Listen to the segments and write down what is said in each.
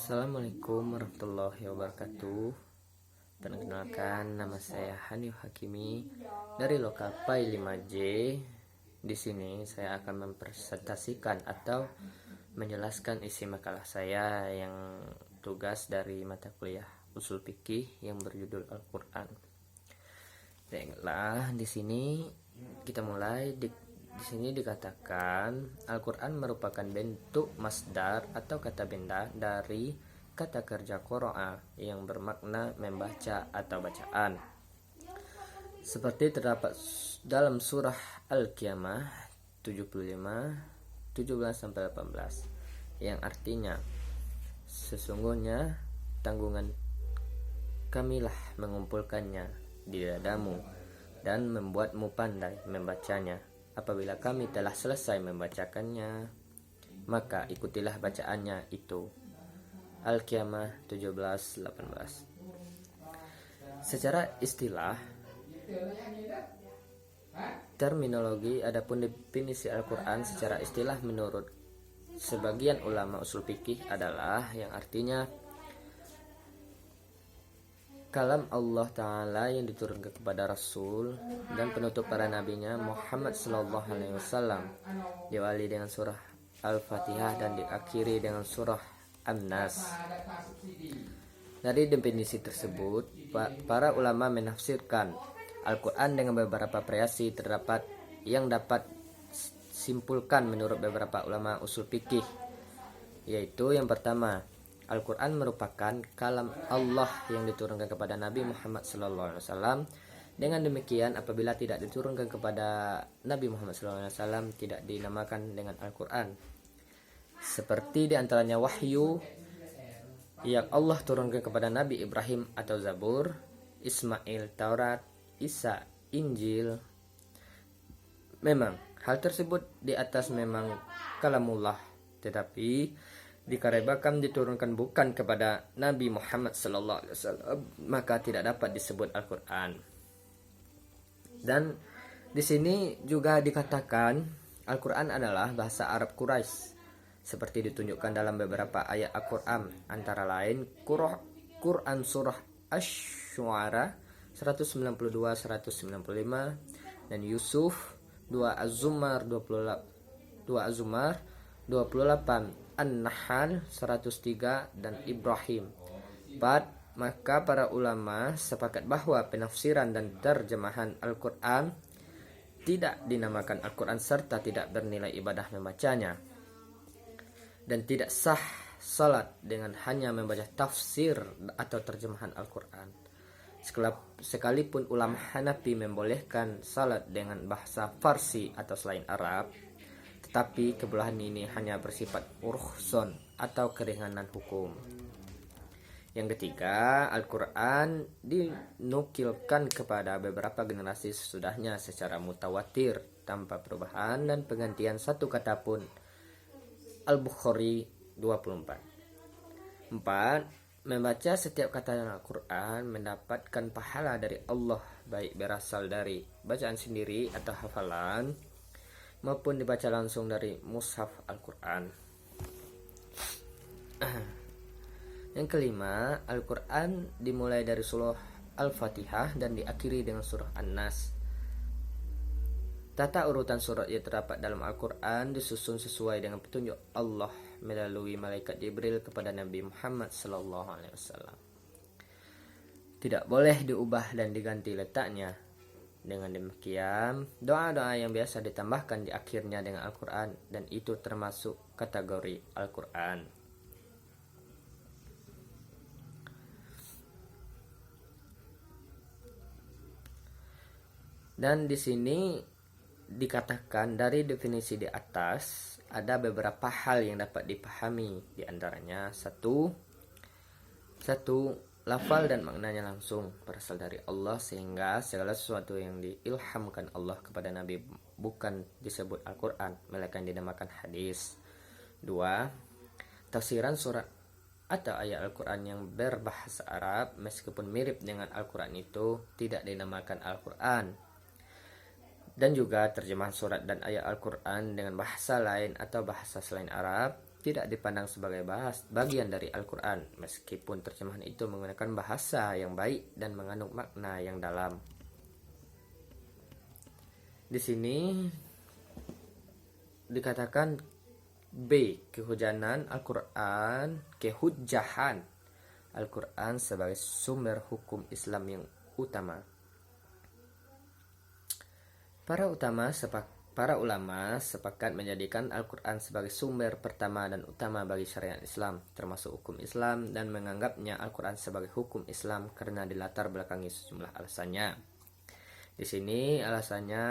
Assalamualaikum warahmatullahi wabarakatuh. Perkenalkan, nama saya Hanif Hakimi dari Lokal Pai 5J. Di sini saya akan mempresentasikan atau menjelaskan isi makalah saya yang tugas dari mata kuliah Ushul Fikih yang berjudul Al-Qur'an. Baiklah, di sini kita mulai. Di sini dikatakan Al-Quran merupakan bentuk masdar atau kata benda dari kata kerja qara'a yang bermakna membaca atau bacaan. Seperti terdapat dalam surah Al-Qiyamah 75 17-18 yang artinya, sesungguhnya tanggungan kamilah mengumpulkannya di dadamu dan membuatmu pandai membacanya. Apabila kami telah selesai membacakannya, maka ikutilah bacaannya itu. Al-Qiyamah 17-18. Secara istilah, terminologi, adapun definisi Al-Quran secara istilah menurut sebagian ulama usul fikih adalah yang artinya kalam Allah Ta'ala yang diturunkan kepada Rasul dan penutup para nabinya Muhammad Sallallahu Alaihi Wasallam, diawali dengan surah Al-Fatihah dan diakhiri dengan surah An-Nas. Dari definisi tersebut, para ulama menafsirkan Al-Quran dengan beberapa variasi terdapat yang dapat simpulkan menurut beberapa ulama usul fikih, yaitu yang pertama, Al-Quran merupakan kalam Allah yang diturunkan kepada Nabi Muhammad SAW. Dengan demikian, apabila tidak diturunkan kepada Nabi Muhammad SAW, tidak dinamakan dengan Al-Quran. Seperti diantaranya wahyu yang Allah turunkan kepada Nabi Ibrahim atau Zabur, Ismail Taurat, Isa Injil. Memang hal tersebut di atas memang kalamullah, tetapi dikarenakan diturunkan bukan kepada Nabi Muhammad SAW, maka tidak dapat disebut Al-Quran. Dan di sini juga dikatakan Al-Quran adalah bahasa Arab Quraisy, seperti ditunjukkan dalam beberapa ayat Al-Quran, antara lain Quran surah Asy-Syu'ara 192-195 dan Yusuf 2 Az-Zumar 28, An-Nahl 103 dan Ibrahim 4. Maka para ulama sepakat bahwa penafsiran dan terjemahan Al-Quran tidak dinamakan Al-Quran serta tidak bernilai ibadah membacanya, dan tidak sah salat dengan hanya membaca tafsir atau terjemahan Al-Quran. Sekalipun ulama Hanafi membolehkan salat dengan bahasa Farsi atau selain Arab, tetapi kebolehan ini hanya bersifat rukhson atau keringanan hukum. Yang ketiga, Al-Quran dinukilkan kepada beberapa generasi sesudahnya secara mutawatir tanpa perubahan dan penggantian satu kata pun. Al-Bukhari 24. 4. Membaca setiap kata dalam Al-Quran mendapatkan pahala dari Allah, baik berasal dari bacaan sendiri atau hafalan maupun dibaca langsung dari mushaf Al-Quran. Yang kelima, Al-Quran dimulai dari surah Al-Fatihah dan diakhiri dengan surah An-Nas. Tata urutan surat yang terdapat dalam Al-Quran disusun sesuai dengan petunjuk Allah melalui malaikat Jibril kepada Nabi Muhammad SAW. Tidak boleh diubah dan diganti letaknya. Dengan demikian, doa-doa yang biasa ditambahkan di akhirnya dengan Al-Quran, dan itu termasuk kategori Al-Quran. Dan di sini dikatakan dari definisi di atas, ada beberapa hal yang dapat dipahami. Di antaranya satu, lafal dan maknanya langsung berasal dari Allah, sehingga segala sesuatu yang diilhamkan Allah kepada Nabi bukan disebut Al-Quran, melainkan dinamakan hadis. 2. Tafsiran surat atau ayat Al-Quran yang berbahasa Arab meskipun mirip dengan Al-Quran itu tidak dinamakan Al-Quran. Dan juga terjemahan surat dan ayat Al-Quran dengan bahasa lain atau bahasa selain Arab tidak dipandang sebagai bagian dari Al-Quran, meskipun terjemahan itu menggunakan bahasa yang baik dan mengandung makna yang dalam. Di sini dikatakan B. Kehujahan Al-Quran sebagai sumber hukum Islam yang utama. Para ulama sepakat menjadikan Al-Quran sebagai sumber pertama dan utama bagi syariat Islam, termasuk hukum Islam, dan menganggapnya Al-Quran sebagai hukum Islam karena dilatar belakangi sejumlah alasannya. Di sini alasannya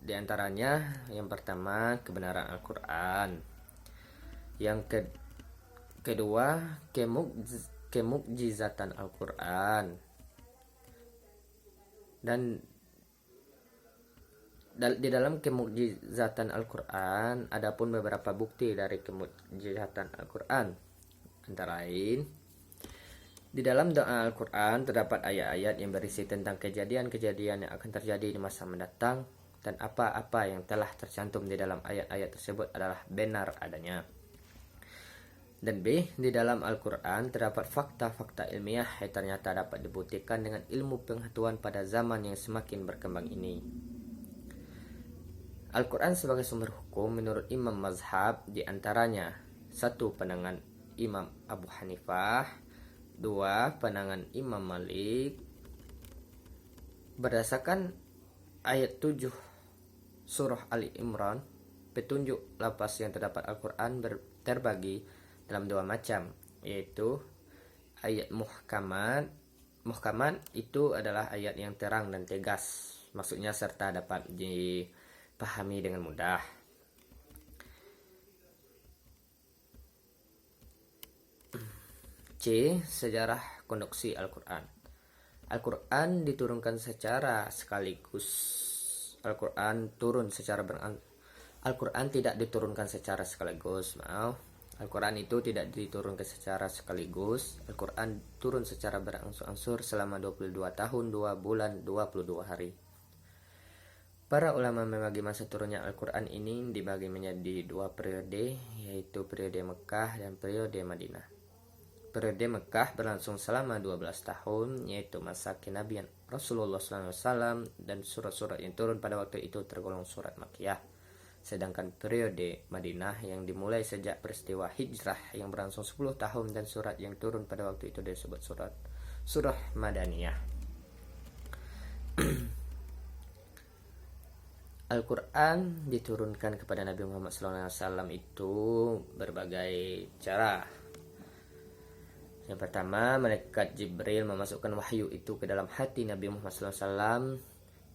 diantaranya yang pertama kebenaran Al-Quran, yang kedua kemukjizatan Al-Quran, dan di dalam kemukjizatan Al-Quran ada pun beberapa bukti dari kemukjizatan Al-Quran. Antara lain, di dalam doa Al-Quran terdapat ayat-ayat yang berisi tentang kejadian-kejadian yang akan terjadi di masa mendatang, dan apa-apa yang telah tercantum di dalam ayat-ayat tersebut adalah benar adanya. Dan B. Di dalam Al-Quran terdapat fakta-fakta ilmiah yang ternyata dapat dibuktikan dengan ilmu pengetahuan pada zaman yang semakin berkembang ini. Al-Quran sebagai sumber hukum menurut Imam Mazhab diantaranya: 1. Pandangan Imam Abu Hanifah, 2. Pandangan Imam Malik. Berdasarkan ayat 7 surah Ali Imran, petunjuk lafaz yang terdapat Al-Quran terbagi dalam dua macam, yaitu ayat muhkamat. Muhkamat itu adalah ayat yang terang dan tegas, maksudnya serta dapat dipahami dengan mudah. C. Sejarah konstruksi Al-Quran. Al-Quran diturunkan secara sekaligus. Al-Quran tidak diturunkan secara sekaligus. Al-Quran itu tidak diturunkan secara sekaligus. Al-Quran turun secara berangsur-angsur selama 22 tahun, 2 bulan, 22 hari. Para ulama membagi masa turunnya Al-Quran ini dibagi menjadi dua periode, yaitu periode Mekah dan periode Madinah. Periode Mekah berlangsung selama 12 tahun, yaitu masa kenabian Rasulullah SAW, dan surat-surat yang turun pada waktu itu tergolong surat Makkiyah. Sedangkan periode Madinah yang dimulai sejak peristiwa hijrah yang berlangsung 10 tahun, dan surat yang turun pada waktu itu disebut surah Madaniyah. Al-Quran diturunkan kepada Nabi Muhammad SAW itu berbagai cara. Yang pertama, malaikat Jibril memasukkan wahyu itu ke dalam hati Nabi Muhammad SAW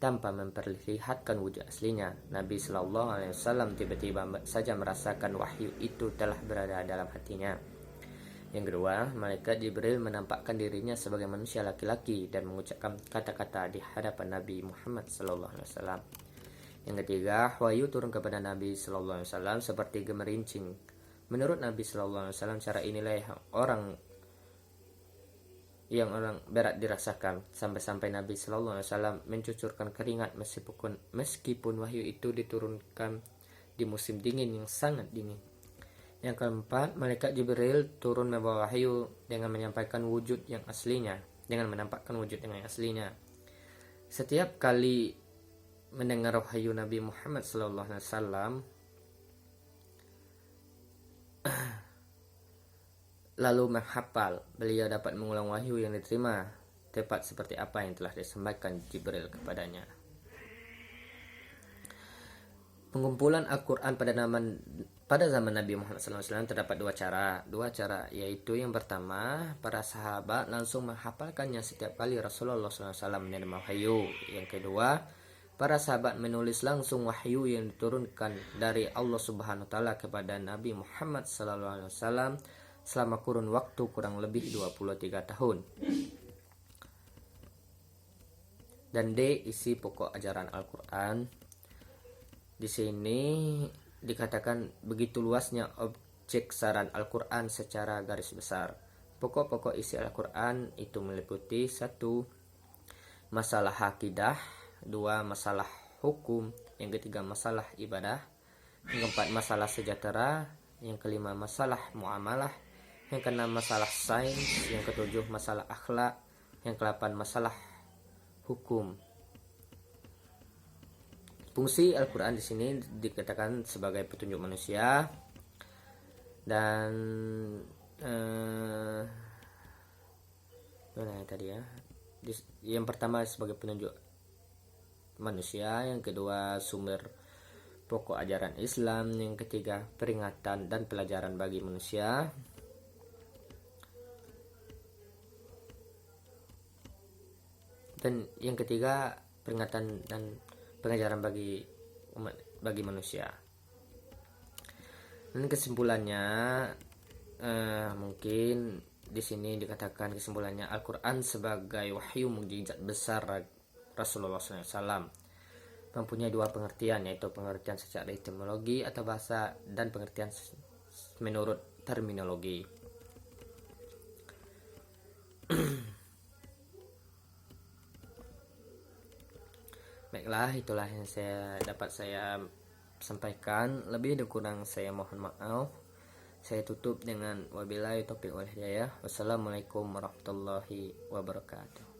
tanpa memperlihatkan wujud aslinya. Nabi SAW tiba-tiba saja merasakan wahyu itu telah berada dalam hatinya. Yang kedua, malaikat Jibril menampakkan dirinya sebagai manusia laki-laki dan mengucapkan kata-kata di hadapan Nabi Muhammad SAW. Yang ketiga, wahyu turun kepada Nabi SAW seperti gemerincing. Menurut Nabi SAW, cara inilah orang berat dirasakan, sampai-sampai Nabi SAW mencucurkan keringat meskipun wahyu itu diturunkan di musim dingin yang sangat dingin. Yang keempat, malaikat Jibril turun membawa wahyu dengan menampakkan wujud yang aslinya. Setiap kali mendengar wahyu Nabi Muhammad SAW, lalu menghafal, beliau dapat mengulang wahyu yang diterima tepat seperti apa yang telah disampaikan Jibril kepadanya. Pengumpulan Al-Quran pada zaman Nabi Muhammad SAW terdapat dua cara, yaitu yang pertama, para sahabat langsung menghafalkannya setiap kali Rasulullah SAW menerima wahyu. Yang kedua, para sahabat menulis langsung wahyu yang diturunkan dari Allah Subhanahu wa Ta'ala kepada Nabi Muhammad SAW selama kurun waktu kurang lebih 23 tahun. Dan D. Isi pokok ajaran Al-Quran. Di sini dikatakan begitu luasnya objek saran Al-Quran secara garis besar. Pokok-pokok isi Al-Quran itu meliputi 1. Masalah akidah, 2. Masalah hukum, yang ketiga masalah ibadah, yang keempat masalah sejahtera, yang kelima masalah muamalah, yang keenam masalah sains, yang ketujuh masalah akhlak, yang ke-8 masalah hukum. Fungsi Al-Quran di sini dikatakan sebagai petunjuk manusia dan mana tadi ya? Yang pertama sebagai penunjuk manusia, yang kedua sumber pokok ajaran Islam, yang ketiga peringatan dan pelajaran bagi manusia, dan yang ketiga peringatan dan pengajaran bagi manusia. Dan kesimpulannya mungkin di sini dikatakan kesimpulannya Al-Quran sebagai wahyu mukjizat besar Rasulullah SAW mempunyai dua pengertian, yaitu pengertian secara etimologi atau bahasa dan pengertian menurut terminologi. Baiklah, itulah yang dapat saya sampaikan. Lebih dan kurang saya mohon maaf. Saya tutup dengan wabillahi taufiq wal hidayah. Wassalamualaikum warahmatullahi wabarakatuh.